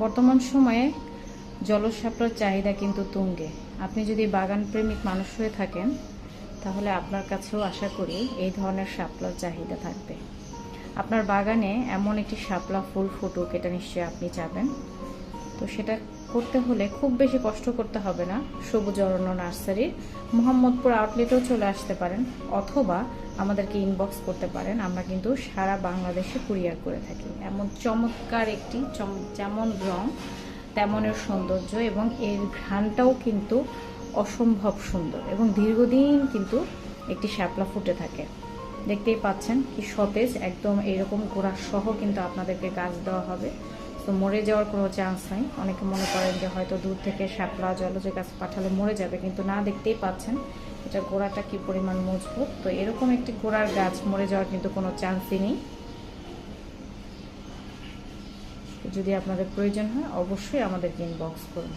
বর্তমান সময়ে জলজ শাপলার চাহিদা কিন্তু তুঙ্গে। আপনি যদি বাগান প্রেমিক মানুষ হয়ে থাকেন তাহলে আপনার কাছেও আশা করি এই ধরনের শাপলার চাহিদা থাকবে। আপনার বাগানে এমন একটি শাপলা ফুল ফুটুক, এটা নিশ্চয়ই আপনি চাবেন। তো সেটা করতে হলে খুব বেশি কষ্ট করতে হবে না। সবুজ অরণ্য নার্সারির মোহাম্মদপুর আউটলেটেও চলে আসতে পারেন, অথবা আমাদেরকে ইনবক্স করতে পারেন। আমরা কিন্তু সারা বাংলাদেশে কুরিয়ার করে থাকি। এমন চমৎকার একটি যেমন রং তেমনের সৌন্দর্য, এবং এর ঘ্রাণটাও কিন্তু অসম্ভব সুন্দর, এবং দীর্ঘদিন কিন্তু একটি শাপলা ফুটে থাকে। দেখতেই পাচ্ছেন কি সতেজ, একদম এরকম গোড়া সহ কিন্তু আপনাদেরকে গাছ দেওয়া হবে। তো মরে যাওয়ার কোনো চান্স নাই। অনেকে মনে করেন যে হয়তো দূর থেকে শাপলা জলজ গাছ পাঠালে মরে যাবে, কিন্তু না, দেখতেই পাচ্ছেন এটা গোড়াটা কি পরিমাণ মজবুত। তো এরকম একটি গোড়ার গাছ মরে যাওয়ার কিন্তু কোনো চান্সই নেই। যদি আপনাদের প্রয়োজন হয় অবশ্যই আমাদেরকে ইনবক্স করুন।